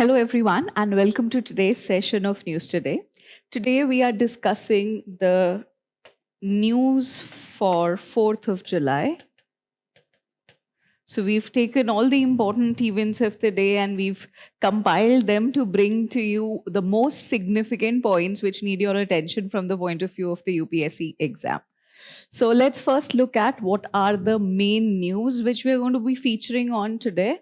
Hello, everyone, and welcome to today's session of News Today. Today, we are discussing the news for 4th of July. So we've taken all the important events of the day and we've compiled them to bring to you the most significant points which need your attention from the point of view of the UPSC exam. So let's first look at what are the main news which we're going to be featuring on today.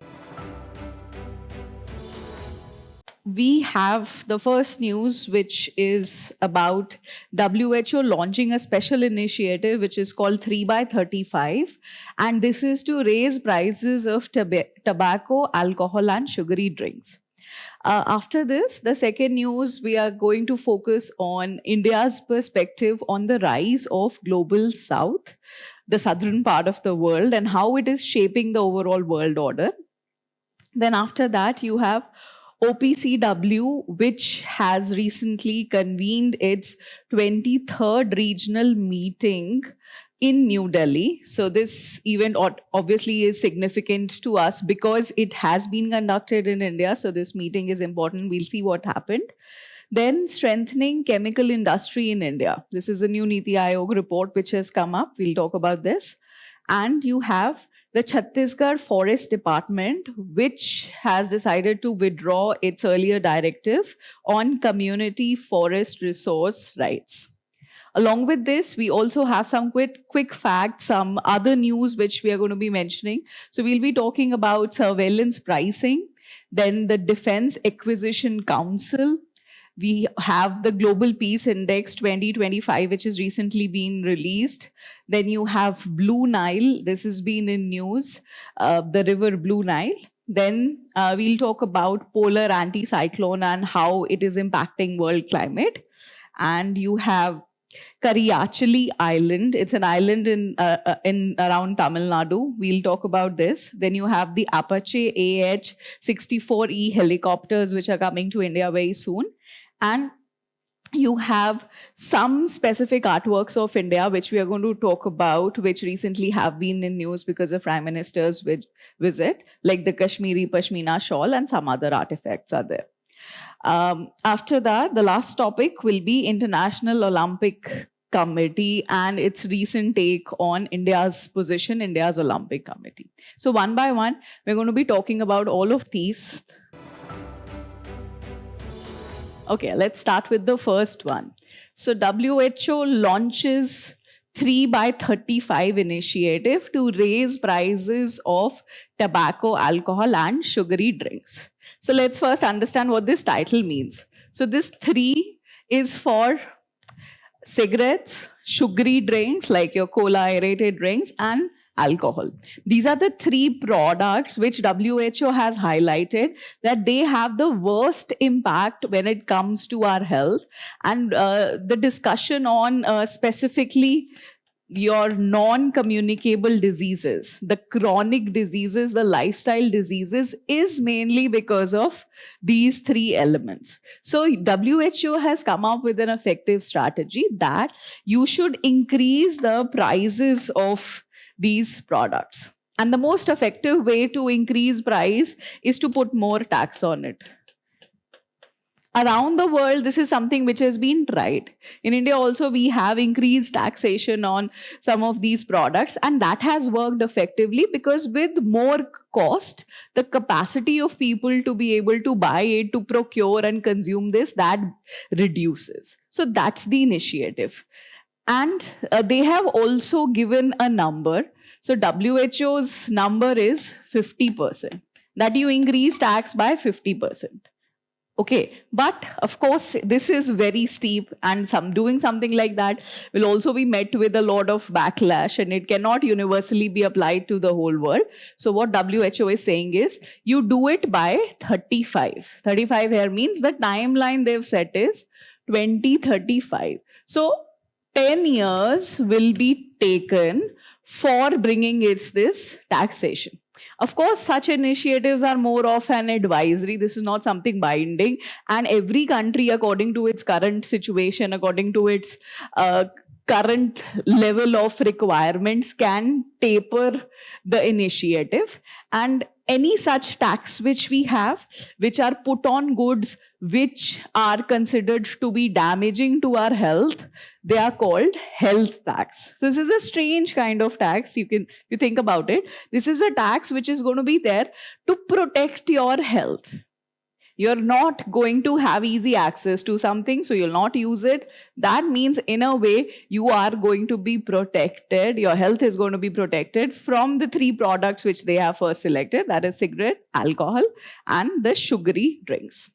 We have the first news, which is about WHO launching a special initiative, which is called 3x35. And this is to raise prices of tobacco, alcohol, and sugary drinks. After this, the second news, we are going to focus on India's perspective on the rise of global south, the southern part of the world, and how it is shaping the overall world order. Then after that, you have OPCW, which has recently convened its 23rd regional meeting in New Delhi. So this event obviously is significant to us because it has been conducted in India. So this meeting is important. We'll see what happened. Then strengthening chemical industry in India. This is a new NITI Aayog report which has come up. We'll talk about this. And you have the Chhattisgarh Forest Department, which has decided to withdraw its earlier directive on community forest resource rights. Along with this, we also have some quick facts, some other news which we are going to be mentioning. So we'll be talking about surveillance pricing, then the Defense Acquisition Council. We have the Global Peace Index 2025, which has recently been released. Then you have Blue Nile. This has been in news, the river Blue Nile. Then we'll talk about polar anticyclone and how it is impacting world climate. And you have Kariyachali Island. It's an island in around Tamil Nadu. We'll talk about this. Then you have the Apache AH-64E helicopters, which are coming to India very soon. And you have some specific artworks of India, which we are going to talk about, which recently have been in news because of Prime Minister's visit, like the Kashmiri Pashmina shawl and some other artifacts are there. After that, the last topic will be International Olympic Committee and its recent take on India's position, India's Olympic Committee. So one by one, we're going to be talking about all of these. Okay, let's start with the first one. So WHO launches 3x35 initiative to raise prices of tobacco, alcohol, and sugary drinks. So let's first understand what this title means. So this 3 is for cigarettes, sugary drinks like your cola, aerated drinks, and alcohol. These are the 3 products which WHO has highlighted that they have the worst impact when it comes to our health. And the discussion on specifically your non-communicable diseases, the chronic diseases, the lifestyle diseases is mainly because of these 3 elements. So WHO has come up with an effective strategy that you should increase the prices of these products. And the most effective way to increase price is to put more tax on it. Around the world, this is something which has been tried. In India also, we have increased taxation on some of these products, and that has worked effectively because with more cost, the capacity of people to be able to buy it, to procure and consume this, that reduces. So that's the initiative. And they have also given a number. So WHO's number is 50%, that you increase tax by 50%. Okay, but of course, this is very steep, and doing something like that will also be met with a lot of backlash, and it cannot universally be applied to the whole world. So what WHO is saying is, you do it by 35. 35 here means the timeline they've set is 2035. So 10 years will be taken for bringing this taxation. Of course, such initiatives are more of an advisory. This is not something binding. And every country, according to its current situation, according to its current level of requirements, can taper the initiative. And any such tax which we have, which are put on goods which are considered to be damaging to our health, they are called health tax. So this is a strange kind of tax. You think about it. This is a tax which is going to be there to protect your health. You're not going to have easy access to something, so you'll not use it. That means, in a way, you are going to be protected. Your health is going to be protected from the three products which they have first selected, that is cigarette, alcohol, and the sugary drinks.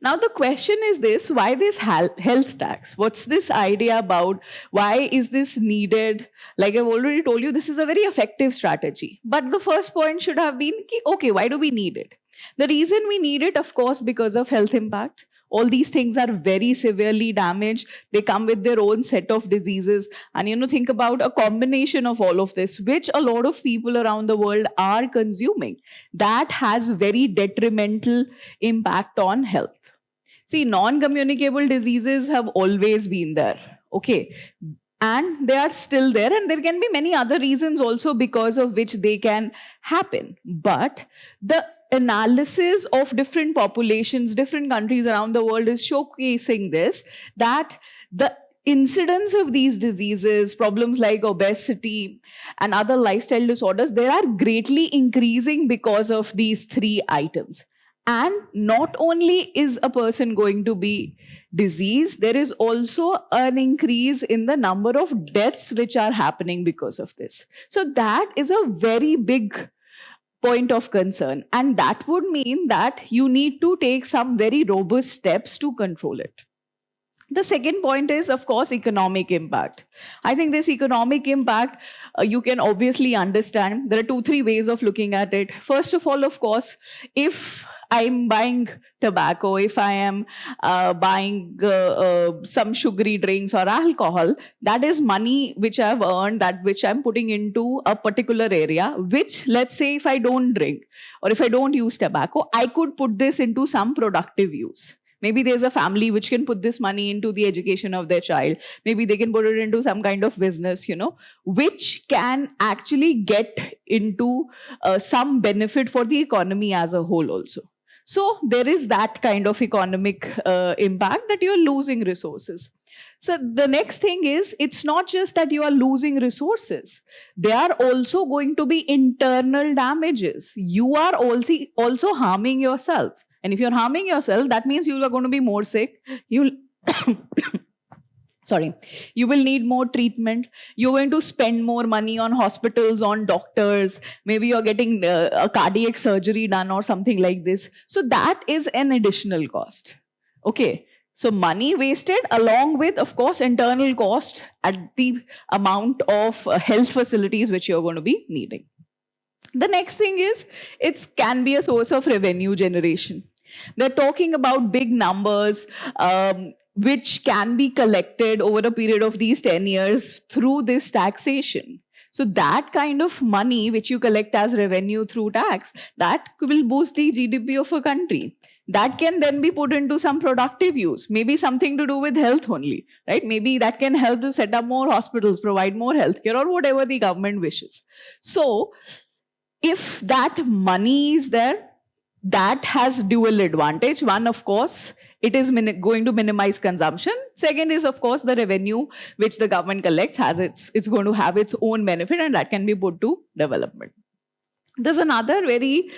Now, the question is this: why this health tax? What's this idea about? Why is this needed? Like I've already told you, this is a very effective strategy. But the first point should have been, okay, why do we need it? The reason we need it, of course, because of health impact. All these things are very severely damaged. They come with their own set of diseases. And think about a combination of all of this, which a lot of people around the world are consuming. That has very detrimental impact on health. See, non-communicable diseases have always been there. Okay. And they are still there, and there can be many other reasons also because of which they can happen. But the analysis of different populations, different countries around the world is showcasing this, that the incidence of these diseases, problems like obesity and other lifestyle disorders, they are greatly increasing because of these three items. And not only is a person going to be diseased, there is also an increase in the number of deaths which are happening because of this. So that is a very big point of concern. And that would mean that you need to take some very robust steps to control it. The second point is, of course, economic impact. I think this economic impact, you can obviously understand. There are 2-3 ways of looking at it. First of all, of course, if I'm buying tobacco, if I am buying some sugary drinks or alcohol, that is money which I've earned, that which I'm putting into a particular area, which, let's say, if I don't drink or if I don't use tobacco, I could put this into some productive use. Maybe there's a family which can put this money into the education of their child. Maybe they can put it into some kind of business, which can actually get into some benefit for the economy as a whole also. So there is that kind of economic impact, that you're losing resources. So the next thing is, it's not just that you are losing resources. There are also going to be internal damages. You are also harming yourself. And if you're harming yourself, that means you are going to be more sick. You will need more treatment. You're going to spend more money on hospitals, on doctors. Maybe you're getting a cardiac surgery done or something like this. So that is an additional cost. Okay. So money wasted along with, of course, internal cost at the amount of health facilities which you're going to be needing. The next thing is, it can be a source of revenue generation. They're talking about big numbers which can be collected over a period of these 10 years through this taxation. So that kind of money which you collect as revenue through tax, that will boost the GDP of a country. That can then be put into some productive use, maybe something to do with health only, right? Maybe that can help to set up more hospitals, provide more healthcare, or whatever the government wishes. So if that money is there, that has dual advantage. One, of course, it is going to minimize consumption. Second is, of course, the revenue which the government collects it's going to have its own benefit, and that can be put to development. There's another very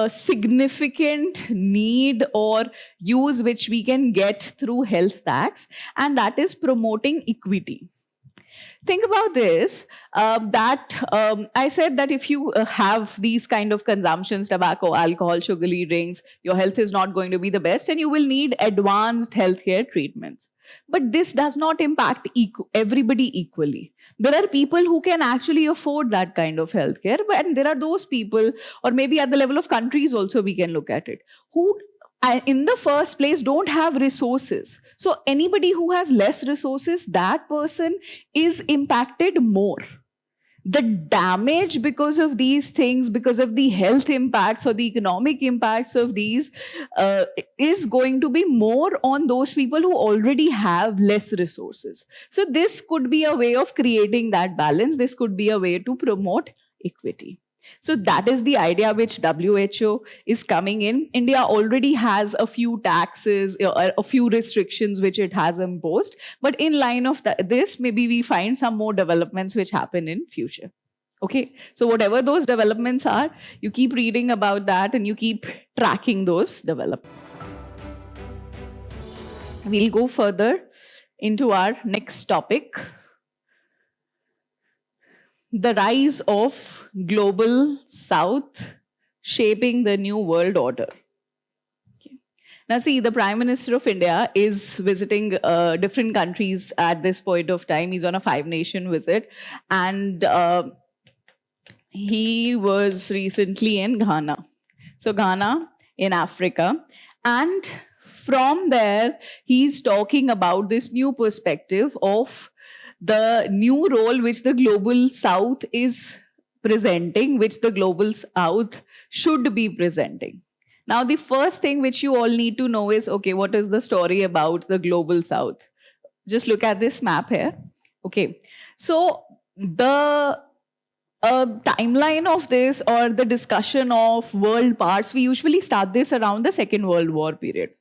significant need or use which we can get through health tax, and that is promoting equity. Think about this, I said that if you have these kind of consumptions, tobacco, alcohol, sugary drinks, your health is not going to be the best and you will need advanced healthcare treatments. But this does not impact everybody equally. There are people who can actually afford that kind of healthcare, but there are those people, or maybe at the level of countries also we can look at it, who in the first place don't have resources. So anybody who has less resources, that person is impacted more. The damage because of these things, because of the health impacts or the economic impacts of these, is going to be more on those people who already have less resources. So this could be a way of creating that balance. This could be a way to promote equity. So that is the idea which WHO is coming in. India already has a few taxes, a few restrictions which it has imposed. But in line of this, maybe we find some more developments which happen in future. Okay, so whatever those developments are, you keep reading about that and you keep tracking those developments. We'll go further into our next topic. The rise of global South shaping the new world order. Okay. Now, see, the Prime Minister of India is visiting different countries at this point of time. He's on a 5-nation visit, and he was recently in Ghana. So, Ghana in Africa, and from there, he's talking about this new perspective of the new role which the global South is presenting, which the global South should be presenting. Now, the first thing which you all need to know is, okay, what is the story about the global South? Just look at this map here. Okay, so the timeline of this or the discussion of world parts, we usually start this around the Second World War period.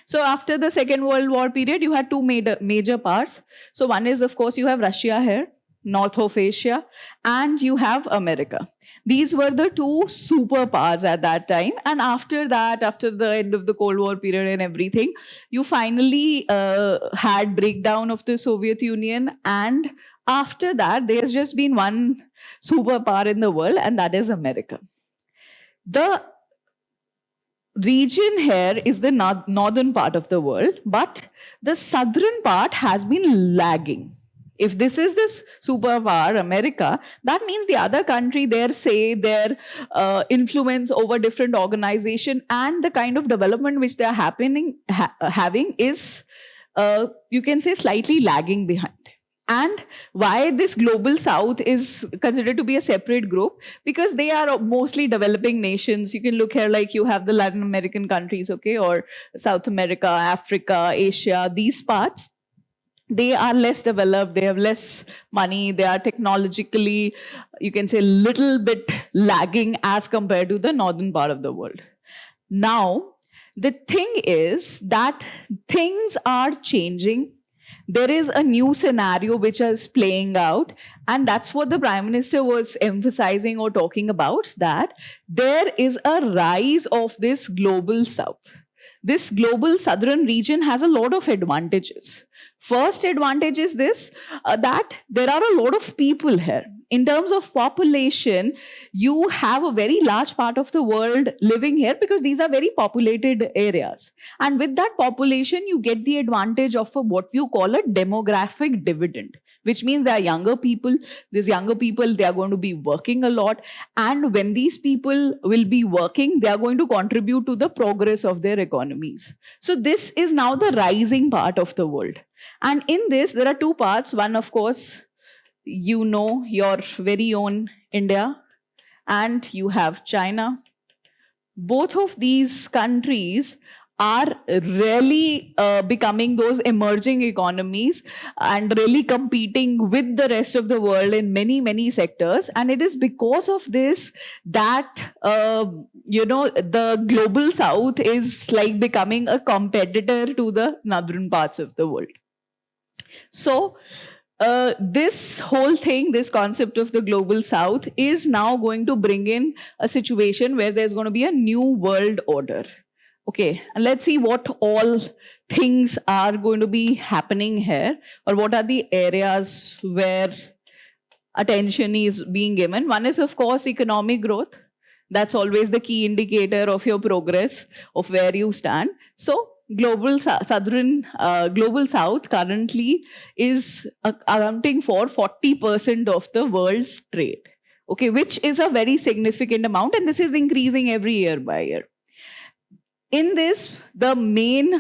So after the Second World War period, you had two major parts. So one is, of course, you have Russia here, north of Asia, and you have America. These were the two superpowers at that time. And after that, after the end of the Cold War period and everything, you finally had breakdown of the Soviet Union. And after that, there's just been one superpower in the world, and that is America. The region here is the northern part of the world, but the southern part has been lagging. If this is this superpower, America, that means the other country, their influence over different organization and the kind of development which they are having is, you can say, slightly lagging behind. And why this global South is considered to be a separate group? Because they are mostly developing nations. You can look here, like you have the Latin American countries, okay, or South America, Africa, Asia, these parts. They are less developed, they have less money, they are technologically, you can say, little bit lagging as compared to the northern part of the world. Now, the thing is that things are changing. There is a new scenario which is playing out, and that's what the Prime Minister was emphasizing or talking about, that there is a rise of this global South. This global southern region has a lot of advantages. First advantage is this, that there are a lot of people here. In terms of population, you have a very large part of the world living here because these are very populated areas. And with that population, you get the advantage of what you call a demographic dividend, which means there are younger people. These younger people, they are going to be working a lot. And when these people will be working, they are going to contribute to the progress of their economies. So this is now the rising part of the world. And in this, there are two parts. One, of course, you know, your very own India, and you have China. Both of these countries are really becoming those emerging economies and really competing with the rest of the world in many, many sectors. And it is because of this that, the global South is like becoming a competitor to the northern parts of the world. So, this whole thing, this concept of the global South is now going to bring in a situation where there's going to be a new world order. Okay, and let's see what all things are going to be happening here, or what are the areas where attention is being given. One is, of course, economic growth. That's always the key indicator of your progress, of where you stand. So, global South currently is accounting for 40% of the world's trade, okay, which is a very significant amount, and this is increasing every year by year. In this, the main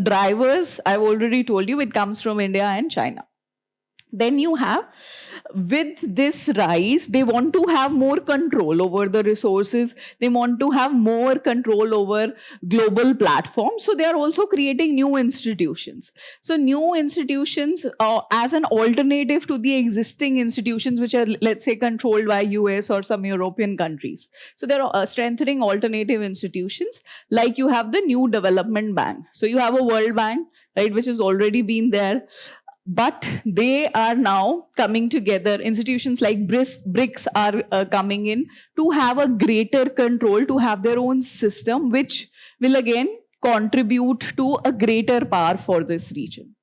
drivers, I've already told you, it comes from India and China. Then you have, with this rise, they want to have more control over the resources. They want to have more control over global platforms. So they are also creating new institutions. So new institutions as an alternative to the existing institutions, which are, let's say, controlled by US or some European countries. So they're strengthening alternative institutions. Like you have the new development bank. So you have a World Bank, right, which has already been there. But they are now coming together. Institutions like BRICS are coming in to have a greater control, to have their own system, which will again contribute to a greater power for this region.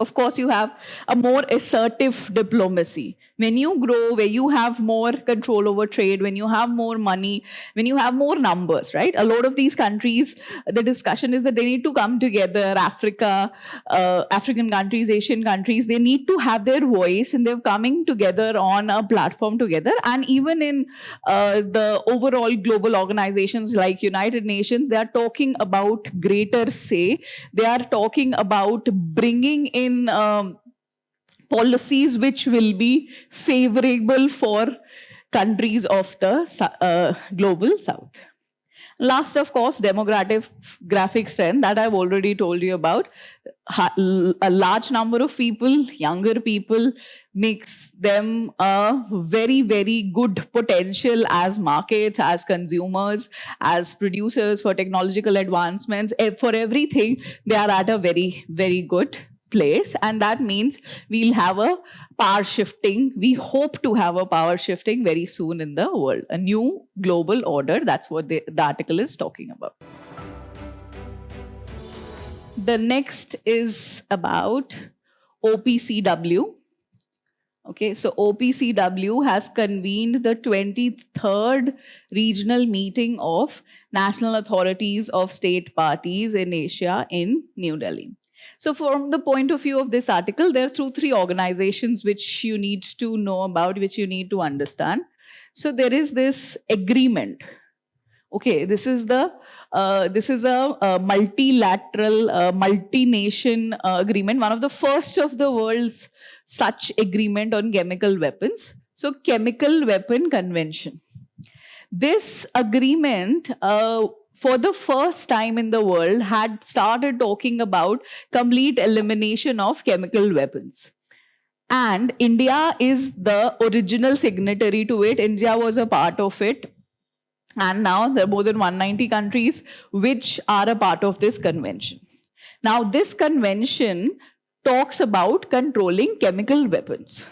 Of course, you have a more assertive diplomacy. When you grow, where you have more control over trade, when you have more money, when you have more numbers, right? A lot of these countries, the discussion is that they need to come together. Africa, African countries, Asian countries, they need to have their voice, and they're coming together on a platform together. And even in the overall global organizations like United Nations, they are talking about greater say. They are talking about bringing in policies which will be favorable for countries of the global south. Last, of course, demographic strength that I've already told you about. A large number of people, younger people, makes them a very, very good potential as markets, as consumers, as producers for technological advancements. For everything, they are at a very, very good place. And that means we'll have a power shifting. We hope to have a power shifting very soon in the world. A new global order. That's what the article is talking about. The next is about OPCW. Okay, so OPCW has convened the 23rd regional meeting of National Authorities of State Parties in Asia in New Delhi. So from the point of view of this article, there are three organizations which you need to know about, which you need to understand. So there is this agreement. Okay, this is a multilateral, multi-nation agreement, one of the first of the world's such agreement on chemical weapons. So Chemical Weapon Convention. This agreement, for the first time in the world, had started talking about complete elimination of chemical weapons. And India is the original signatory to it. India was a part of it. And now there are more than 190 countries which are a part of this convention. Now, this convention talks about controlling chemical weapons.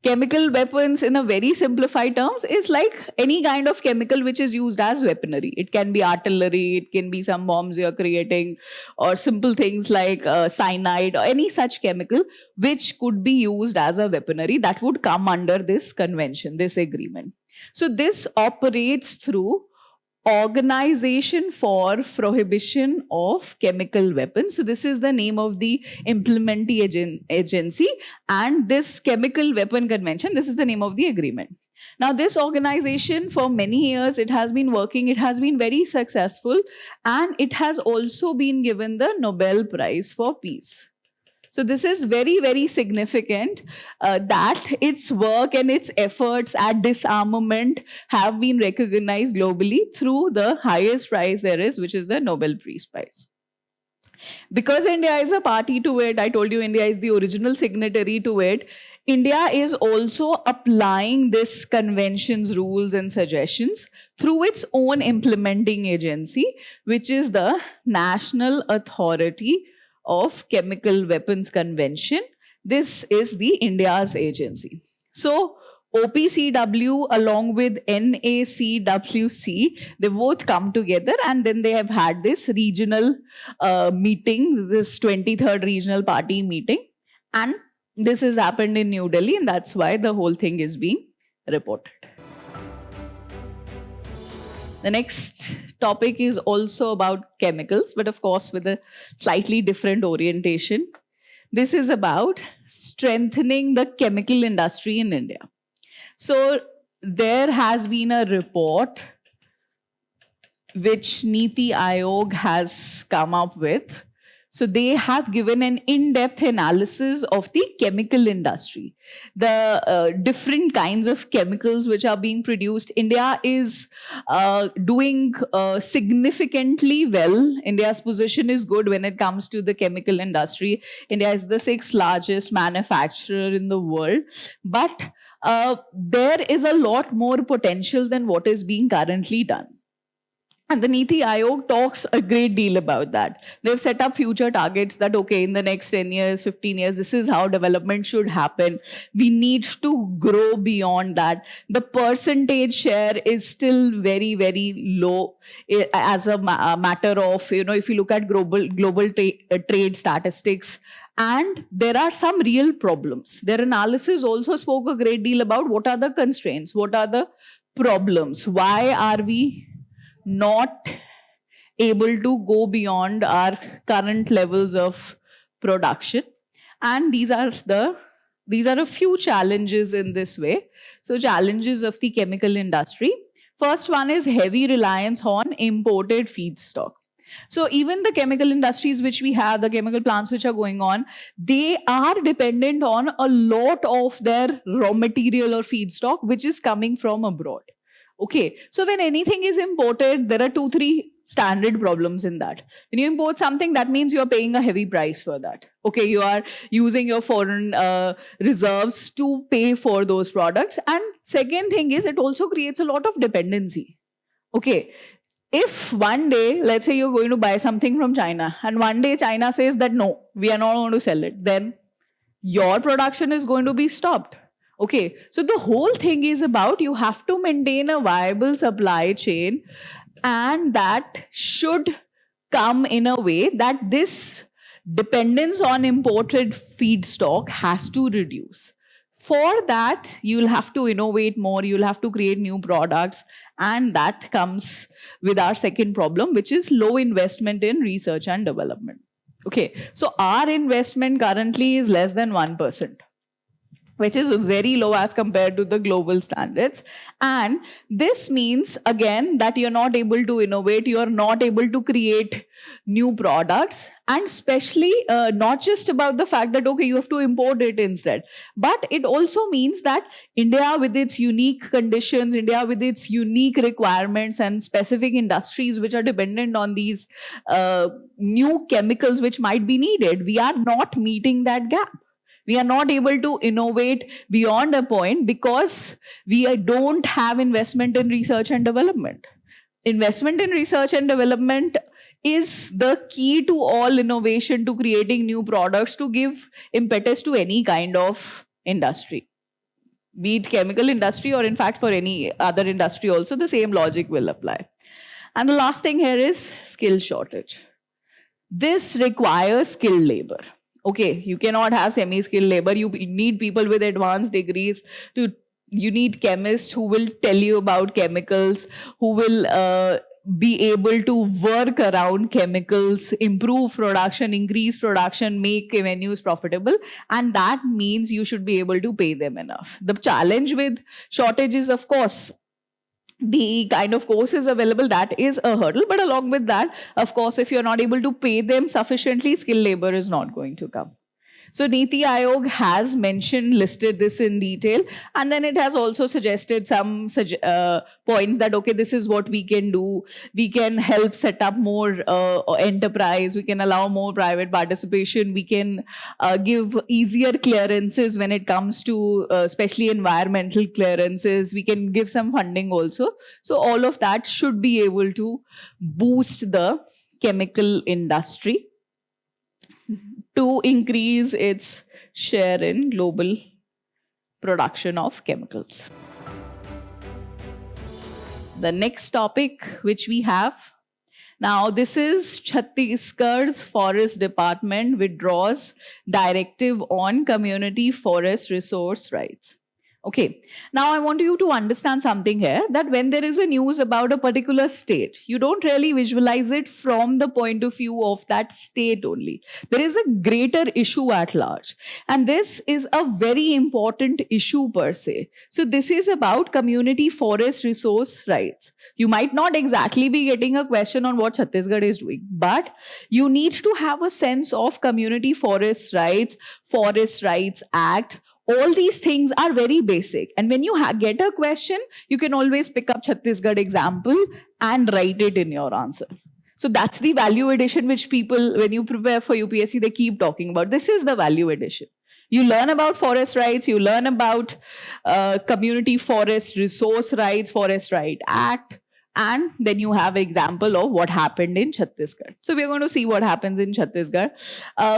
Chemical weapons, in a very simplified terms, is like any kind of chemical which is used as weaponry. It can be artillery, it can be some bombs you're creating, or simple things like cyanide, or any such chemical which could be used as a weaponry that would come under this convention, this agreement. So this operates through Organization for Prohibition of Chemical Weapons. So this is the name of the implementing agency, and this Chemical Weapon Convention, this is the name of the agreement. Now, this organization, for many years, it has been working, it has been very successful, and it has also been given the Nobel Prize for Peace. So this is very, very significant that its work and its efforts at disarmament have been recognized globally through the highest prize there is, which is the Nobel Peace Prize. Because India is a party to it, I told you India is the original signatory to it, India is also applying this convention's rules and suggestions through its own implementing agency, which is the National Authority of Chemical Weapons Convention. This is the India's agency. So OPCW along with NACWC, they both come together, and then they have had this regional meeting, this 23rd regional party meeting, and this has happened in New Delhi, and that's why the whole thing is being reported. The next topic is also about chemicals, but of course with a slightly different orientation. This is about strengthening the chemical industry in India. So there has been a report which NITI Aayog has come up with, So they have given an in-depth analysis of the chemical industry, the different kinds of chemicals which are being produced. India is doing significantly well. India's position is good when it comes to the chemical industry. India is the 6th largest manufacturer in the world, but there is a lot more potential than what is being currently done. And the NITI Aayog talks a great deal about that. They've set up future targets that, okay, in the next 10 years, 15 years, this is how development should happen. We need to grow beyond that. The percentage share is still very, very low as a matter of, if you look at global trade statistics. And there are some real problems. Their analysis also spoke a great deal about what are the constraints, what are the problems, why are we not able to go beyond our current levels of production. And these are a few challenges in this way. So challenges of the chemical industry. First one is heavy reliance on imported feedstock. So even the chemical industries which we have, the chemical plants which are going on, they are dependent on a lot of their raw material or feedstock which is coming from abroad. Okay, so when anything is imported, there are 2-3 standard problems in that. When you import something, that means you're paying a heavy price for that. Okay, you are using your foreign reserves to pay for those products. And second thing is, it also creates a lot of dependency. Okay, if one day, let's say you're going to buy something from China, and one day China says that no, we are not going to sell it, then your production is going to be stopped. Okay, so the whole thing is about you have to maintain a viable supply chain, and that should come in a way that this dependence on imported feedstock has to reduce. For that, you'll have to innovate more, you'll have to create new products, and that comes with our second problem, which is low investment in research and development. Okay, so our investment currently is less than 1%. Which is very low as compared to the global standards. And this means, again, that you're not able to innovate, you're not able to create new products, and especially not just about the fact that, okay, you have to import it instead, but it also means that India with its unique conditions, India with its unique requirements and specific industries which are dependent on these new chemicals which might be needed, we are not meeting that gap. We are not able to innovate beyond a point because we don't have investment in research and development. Investment in research and development is the key to all innovation, to creating new products, to give impetus to any kind of industry. Be it chemical industry or in fact for any other industry also, the same logic will apply. And the last thing here is skill shortage. This requires skilled labor. Okay, you cannot have semi-skilled labor. You need people with advanced degrees. You need chemists who will tell you about chemicals, who will be able to work around chemicals, improve production, increase production, make venues profitable. And that means you should be able to pay them enough. The challenge with shortage is, of course, the kind of courses available, that is a hurdle. But along with that, of course, if you're not able to pay them sufficiently, skilled labor is not going to come. So NITI Aayog has listed this in detail, and then it has also suggested some points that, okay, this is what we can do. We can help set up more enterprise. We can allow more private participation. We can give easier clearances when it comes to especially environmental clearances. We can give some funding also. So all of that should be able to boost the chemical industry to increase its share in global production of chemicals. The next topic which we have, now this is Chhattisgarh's Forest Department withdraws directive on community forest resource rights. Okay. Now I want you to understand something here, that when there is a news about a particular state, you don't really visualize it from the point of view of that state only. There is a greater issue at large. And this is a very important issue per se. So this is about community forest resource rights. You might not exactly be getting a question on what Chhattisgarh is doing, but you need to have a sense of community Forest Rights Act. All these things are very basic. And when you get a question, you can always pick up Chhattisgarh example and write it in your answer. So that's the value addition which people, when you prepare for UPSC, they keep talking about. This is the value addition. You learn about forest rights, you learn about community forest resource rights, Forest Right Act, and then you have an example of what happened in Chhattisgarh. So we're going to see what happens in Chhattisgarh.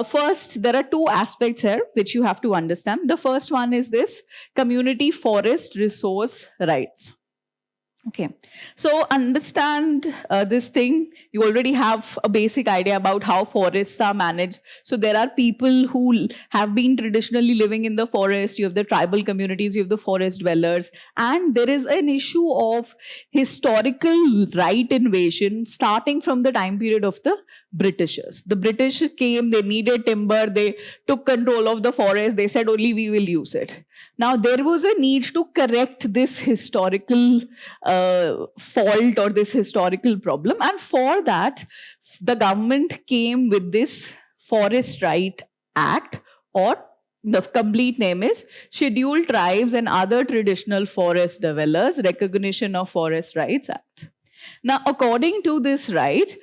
First, there are two aspects here which you have to understand. The first one is this community forest resource rights. Okay, so understand this thing. You already have a basic idea about how forests are managed. So there are people who have been traditionally living in the forest. You have the tribal communities, you have the forest dwellers. And there is an issue of historical right invasion starting from the time period of the Britishers. The British came, they needed timber, they took control of the forest, they said only we will use it. Now there was a need to correct this historical fault or this historical problem, and for that the government came with this Forest Right Act, or the complete name is Scheduled Tribes and Other Traditional Forest Dwellers Recognition of Forest Rights Act. Now according to this right,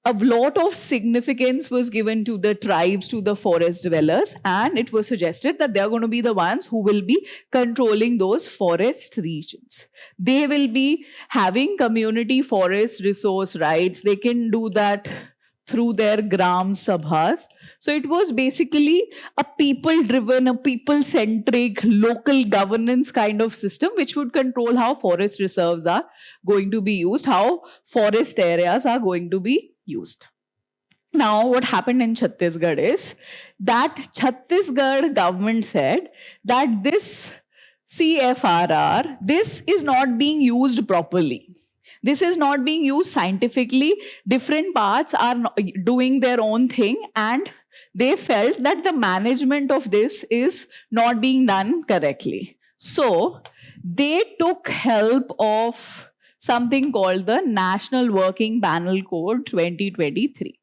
a lot of significance was given to the tribes, to the forest dwellers, and it was suggested that they are going to be the ones who will be controlling those forest regions. They will be having community forest resource rights. They can do that through their Gram Sabhas. So it was basically a people-driven, a people-centric, local governance kind of system which would control how forest reserves are going to be used, how forest areas are going to be used. Now, what happened in Chhattisgarh is that Chhattisgarh government said that this CFRR, this is not being used properly. This is not being used scientifically. Different parts are doing their own thing, and they felt that the management of this is not being done correctly. So they took help of something called the National Working Panel Code 2023.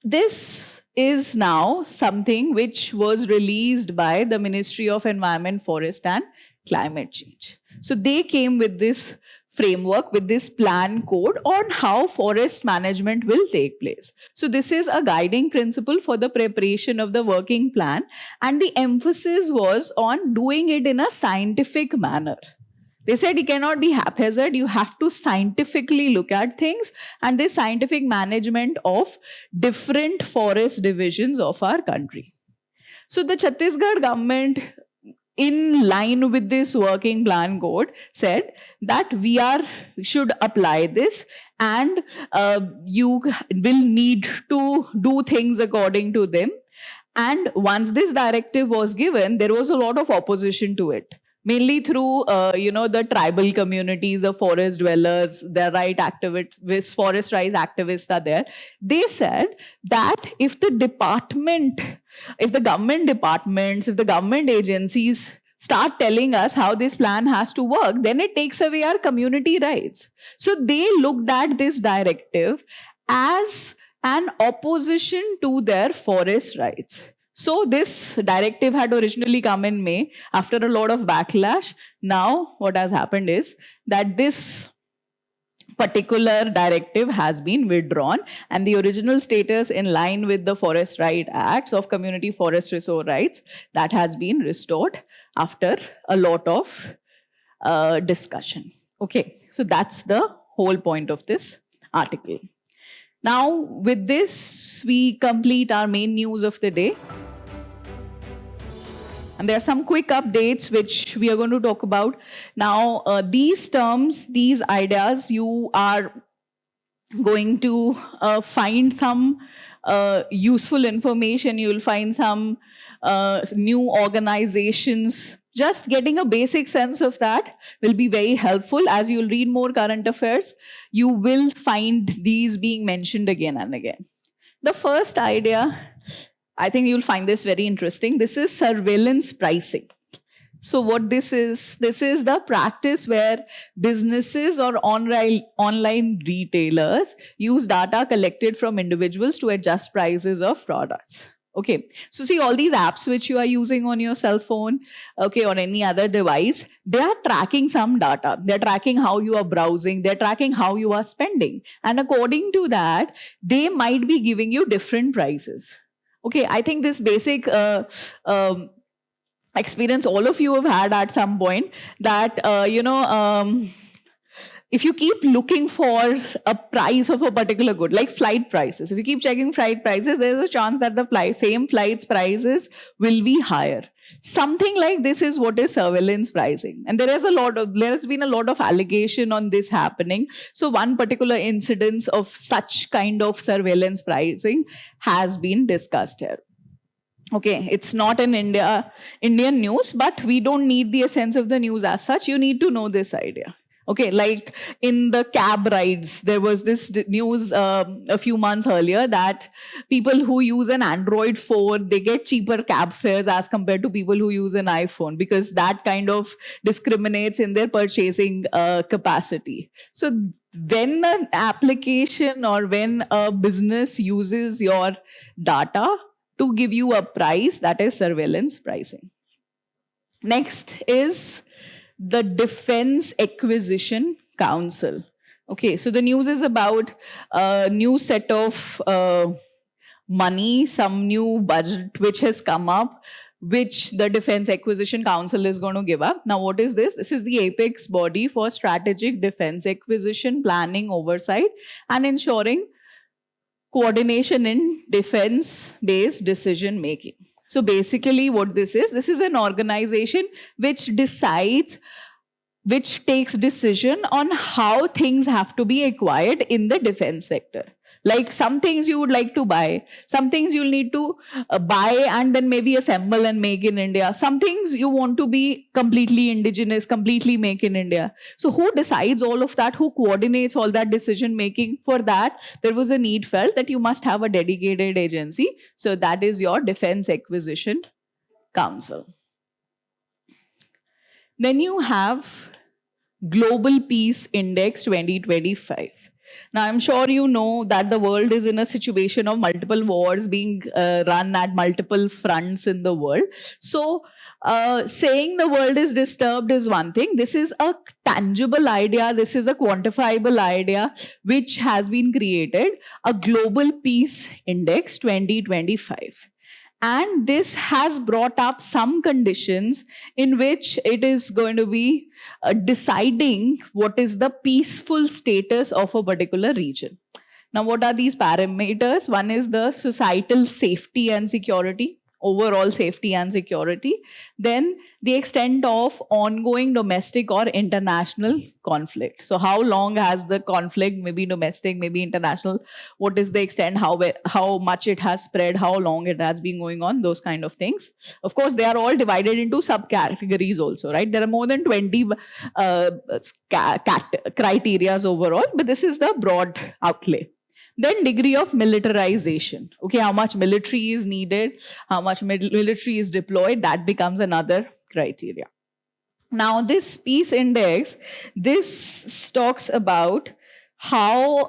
This is now something which was released by the Ministry of Environment, Forest and Climate Change. So they came with this framework, with this plan code on how forest management will take place. So this is a guiding principle for the preparation of the working plan, and the emphasis was on doing it in a scientific manner. They said it cannot be haphazard. You have to scientifically look at things, and this scientific management of different forest divisions of our country. So the Chhattisgarh government, in line with this working plan code, said that we should apply this, and you will need to do things according to them. And once this directive was given, there was a lot of opposition to it, mainly through the tribal communities, the forest dwellers, the right activists, forest rights activists are there. They said that if the government departments, if the government agencies start telling us how this plan has to work, then it takes away our community rights. So they looked at this directive as an opposition to their forest rights. So this directive had originally come in May after a lot of backlash. Now what has happened is that this particular directive has been withdrawn, and the original status in line with the Forest Right Acts of Community Forest Resource Rights, that has been restored after a lot of discussion. Okay, so that's the whole point of this article. Now with this, we complete our main news of the day. And there are some quick updates which we are going to talk about. Now, these terms, these ideas, you are going to find some useful information. You will find some new organizations Just getting a basic sense of that will be very helpful. As you'll read more current affairs, you will find these being mentioned again and again. The first idea, I think you'll find this very interesting. This is surveillance pricing. So what this is the practice where businesses or online retailers use data collected from individuals to adjust prices of products. Okay, so see all these apps which you are using on your cell phone, okay, or any other device, they are tracking some data. They're tracking how you are browsing, they're tracking how you are spending. And according to that, they might be giving you different prices. Okay, I think this basic experience all of you have had at some point, that if you keep looking for a price of a particular good, like flight prices, if you keep checking flight prices, there's a chance that the same flight's prices will be higher. Something like this is what is surveillance pricing. And there has been a lot of allegation on this happening. So one particular incidence of such kind of surveillance pricing has been discussed here. Okay, it's not an Indian news, but we don't need the essence of the news as such. You need to know this idea. Okay, like in the cab rides, there was this news a few months earlier that people who use an Android phone, they get cheaper cab fares as compared to people who use an iPhone, because that kind of discriminates in their purchasing capacity. So when an application or when a business uses your data to give you a price, that is surveillance pricing. Next is the Defense Acquisition Council. Okay, so the news is about a new set of money, some new budget which has come up, which the Defense Acquisition Council is going to give up. Now, what is this? This is the apex body for strategic defense acquisition, planning, oversight, and ensuring coordination in defense-based decision making. So basically what this is an organization which takes decision on how things have to be acquired in the defense sector. Like some things you would like to buy, some things you'll need to buy and then maybe assemble and make in India. Some things you want to be completely indigenous, completely make in India. So who decides all of that? Who coordinates all that decision making? For that, there was a need felt that you must have a dedicated agency. So that is your Defense Acquisition Council. Then you have Global Peace Index 2025. Now, I'm sure you know that the world is in a situation of multiple wars being run at multiple fronts in the world. So, saying the world is disturbed is one thing. This is a tangible idea. This is a quantifiable idea which has been created, a Global Peace Index 2025. And this has brought up some conditions in which it is going to be deciding what is the peaceful status of a particular region. Now, what are these parameters? One is the societal safety and security, overall safety and security. Then the extent of ongoing domestic or international conflict. So how long has the conflict, maybe domestic, maybe international, what is the extent, how much it has spread, how long it has been going on, those kind of things. Of course, they are all divided into subcategories also, right? There are more than 20 criteria overall, but this is the broad outlay. Then degree of militarization. Okay, how much military is needed, how much military is deployed, that becomes another criteria. Now, this peace index, this talks about how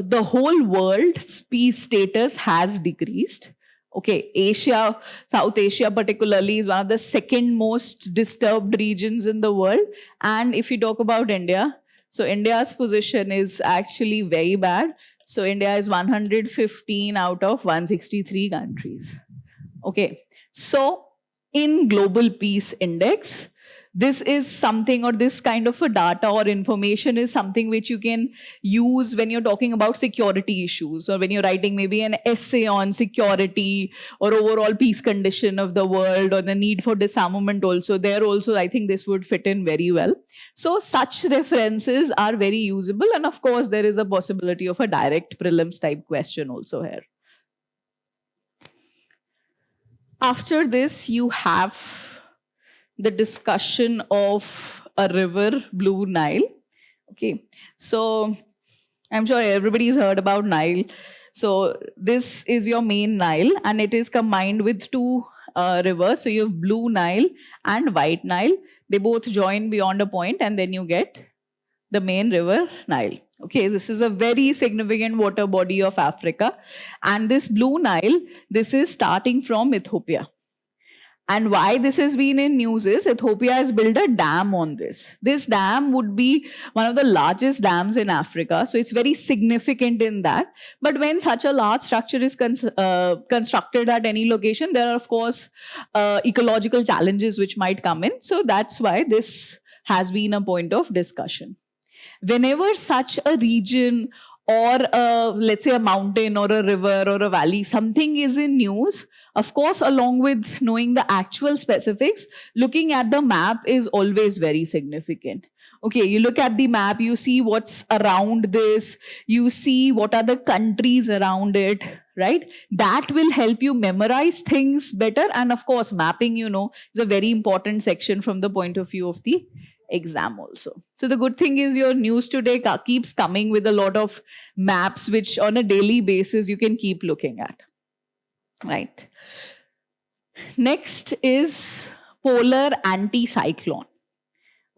the whole world's peace status has decreased. Okay, Asia, South Asia particularly is one of the second most disturbed regions in the world. And if you talk about India, so India's position is actually very bad. So India is 115 out of 163 countries. Okay, so in Global Peace Index, this is something, or this kind of a data or information is something which you can use when you're talking about security issues, or when you're writing maybe an essay on security or overall peace condition of the world, or the need for disarmament also. There also, I think this would fit in very well. So such references are very usable. And of course, there is a possibility of a direct prelims type question also here. After this, you have the discussion of a river, Blue Nile. Okay, so I'm sure everybody's heard about Nile. So this is your main Nile, and it is combined with two rivers. So you have Blue Nile and White Nile. They both join beyond a point, and then you get the main river Nile. Okay, this is a very significant water body of Africa. And this Blue Nile, this is starting from Ethiopia. And why this has been in news is Ethiopia has built a dam on this. This dam would be one of the largest dams in Africa. So it's very significant in that. But when such a large structure is constructed at any location, there are, of course, ecological challenges which might come in. So that's why this has been a point of discussion. Whenever such a region or let's say a mountain or a river or a valley, something is in news, of course, along with knowing the actual specifics, looking at the map is always very significant. Okay, you look at the map, you see what's around this, you see what are the countries around it, right? That will help you memorize things better. And of course, mapping, is a very important section from the point of view of the exam also. So the good thing is your news today keeps coming with a lot of maps, which on a daily basis you can keep looking at. Right. Next is polar anticyclone.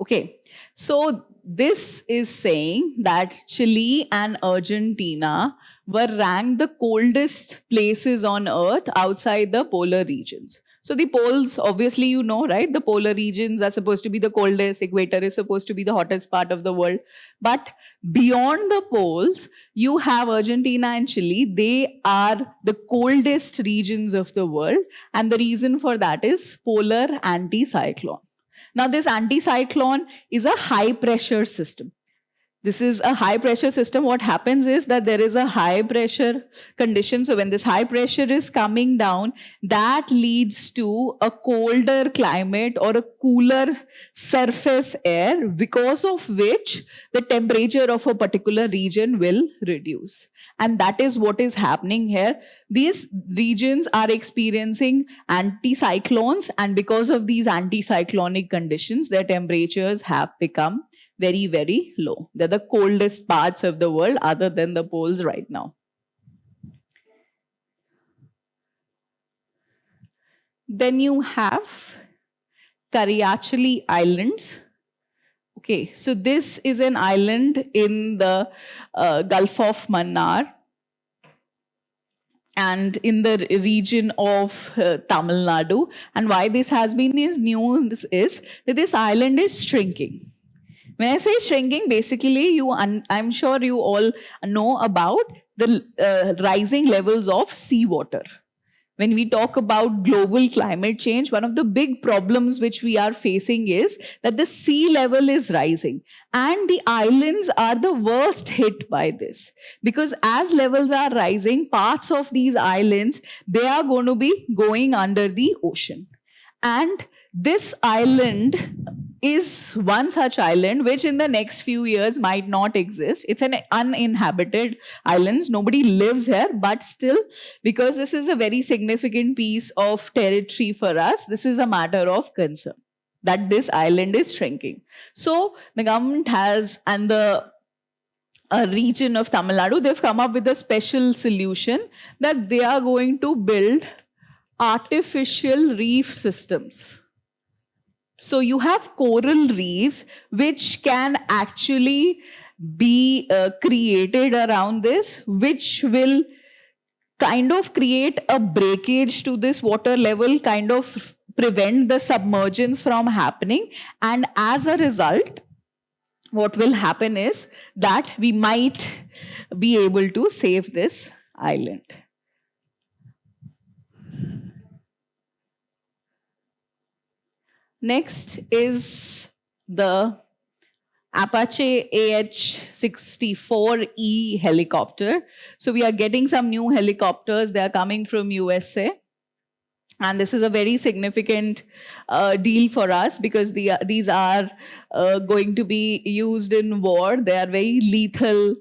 Okay. So this is saying that Chile and Argentina were ranked the coldest places on Earth outside the polar regions. So the poles, obviously, right? The polar regions are supposed to be the coldest. Equator is supposed to be the hottest part of the world. But beyond the poles, you have Argentina and Chile. They are the coldest regions of the world. And the reason for that is polar anticyclone. Now, this anticyclone is a high pressure system. This is a high pressure system. What happens is that there is a high pressure condition. So when this high pressure is coming down, that leads to a colder climate or a cooler surface air, because of which the temperature of a particular region will reduce. And that is what is happening here. These regions are experiencing anticyclones, and because of these anticyclonic conditions, their temperatures have become very, very low. They're the coldest parts of the world other than the poles right now. Then you have Kariachali Islands. Okay, so this is an island in the Gulf of Mannar and in the region of Tamil Nadu. And why this has been news is that this island is shrinking. When I say shrinking, basically, I'm sure you all know about the rising levels of seawater. When we talk about global climate change, one of the big problems which we are facing is that the sea level is rising. And the islands are the worst hit by this. Because as levels are rising, parts of these islands, they are going to be going under the ocean. And this island is one such island which in the next few years might not exist. It's an uninhabited island. Nobody lives here, but still, because this is a very significant piece of territory for us, this is a matter of concern that this island is shrinking. So the government has, and the region of Tamil Nadu, they've come up with a special solution that they are going to build artificial reef systems. So you have coral reefs which can actually be created around this, which will kind of create a breakage to this water level, kind of prevent the submergence from happening. And as a result, what will happen is that we might be able to save this island. Next is the Apache AH-64E helicopter. So we are getting some new helicopters. They are coming from USA. And this is a very significant deal for us because these are going to be used in war. They are very lethal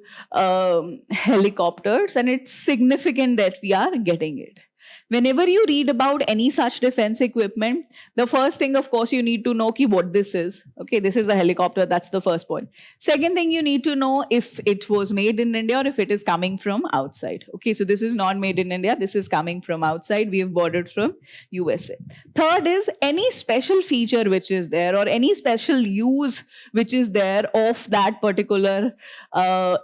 helicopters, and it's significant that we are getting it. Whenever you read about any such defense equipment, the first thing, of course, you need to know what this is. Okay, this is a helicopter. That's the first point. Second thing, you need to know if it was made in India or if it is coming from outside. Okay, so this is not made in India. This is coming from outside. We have bought it from USA. Third is any special feature which is there or any special use which is there of that particular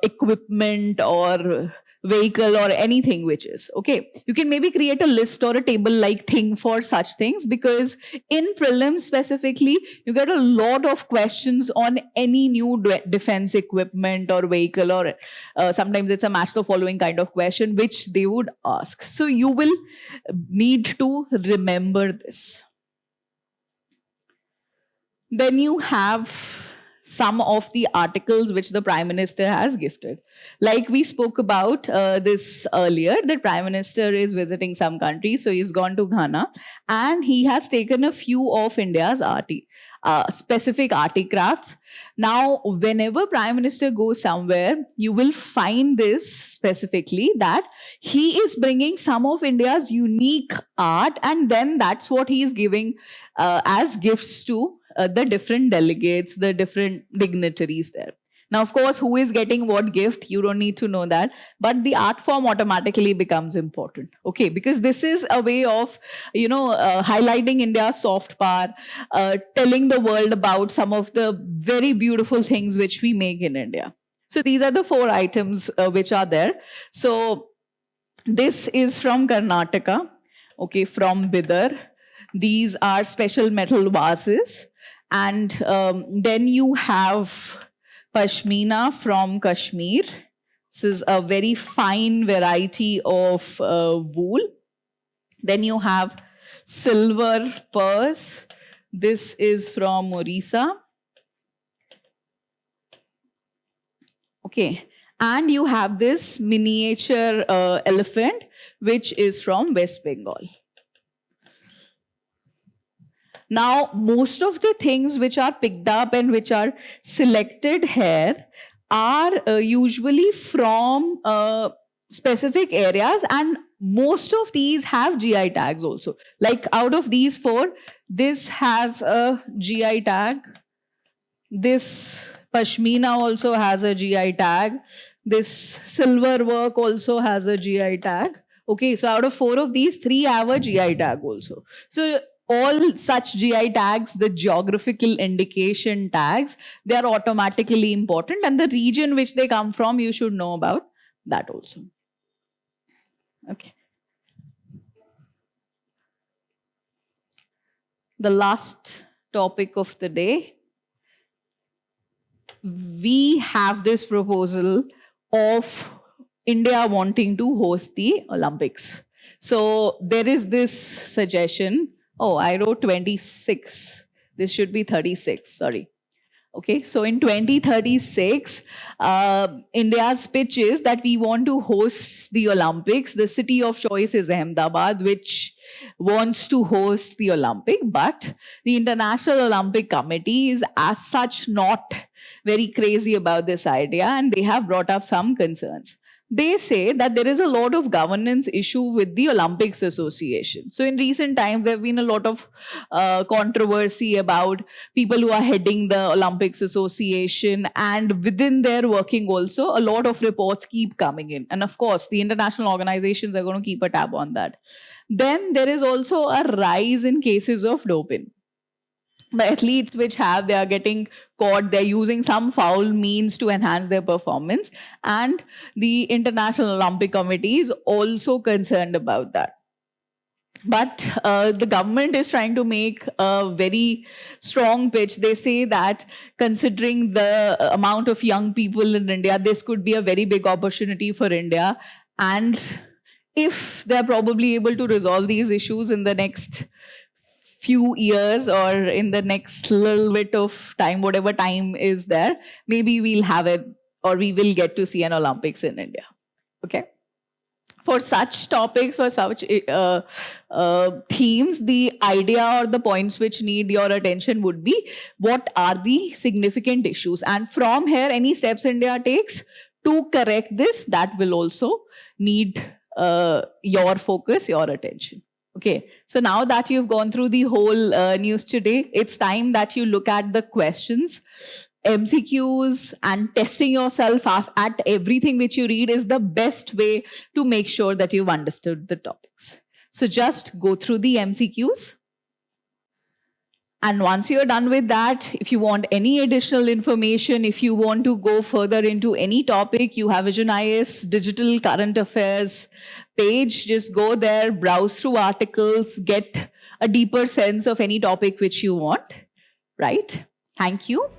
equipment or vehicle or anything which is okay. You can maybe create a list or a table like thing for such things, because in prelims specifically you get a lot of questions on any new defense equipment or vehicle, or sometimes it's a match the following kind of question which they would ask. So you will need to remember this. Then you have some of the articles which the Prime Minister has gifted. Like we spoke about this earlier, the Prime Minister is visiting some country, so he's gone to Ghana and he has taken a few of India's specific articrafts. Now, whenever Prime Minister goes somewhere, you will find this specifically that he is bringing some of India's unique art, and then that's what he is giving as gifts to the different delegates, the different dignitaries there. Now, of course, who is getting what gift, you don't need to know that, but the art form automatically becomes important, okay? Because this is a way of, highlighting India's soft power, telling the world about some of the very beautiful things which we make in India. So these are the 4 items which are there. So this is from Karnataka, okay, from Bidar. These are special metal vases. And then you have Pashmina from Kashmir. This is a very fine variety of wool. Then you have silver purse. This is from Orissa. Okay. And you have this miniature elephant, which is from West Bengal. Now, most of the things which are picked up and which are selected here are usually from specific areas, and most of these have GI tags also. Like out of these 4, this has a GI tag. This Pashmina also has a GI tag. This silver work also has a GI tag. Okay, so out of 4 of these, 3 have a GI tag also. So all such GI tags, the geographical indication tags, they are automatically important, and the region which they come from, you should know about that also. Okay. The last topic of the day. We have this proposal of India wanting to host the Olympics. So there is this suggestion. Oh, I wrote 26. This should be 36, sorry. Okay, so in 2036, India's pitch is that we want to host the Olympics. The city of choice is Ahmedabad, which wants to host the Olympic, but the International Olympic Committee is as such not very crazy about this idea, and they have brought up some concerns. They say that there is a lot of governance issue with the Olympics Association. So in recent times, there have been a lot of controversy about people who are heading the Olympics Association, and within their working also, a lot of reports keep coming in. And of course, the international organizations are going to keep a tab on that. Then there is also a rise in cases of doping. The athletes which they are getting caught, they're using some foul means to enhance their performance. And the International Olympic Committee is also concerned about that. But the government is trying to make a very strong pitch. They say that considering the amount of young people in India, this could be a very big opportunity for India. And if they're probably able to resolve these issues in the next few years or in the next little bit of time, whatever time is there, maybe we'll have it, or we will get to see an Olympics in India. Okay. For such topics, for such themes, the idea or the points which need your attention would be, what are the significant issues? And from here, any steps India takes to correct this, that will also need your focus, your attention. Okay, so now that you've gone through the whole news today, it's time that you look at the questions. MCQs and testing yourself at everything which you read is the best way to make sure that you've understood the topics. So just go through the MCQs. And once you're done with that, if you want any additional information, if you want to go further into any topic, you have Vision IS Digital Current Affairs page. Just go there, browse through articles, get a deeper sense of any topic which you want, right? Thank you.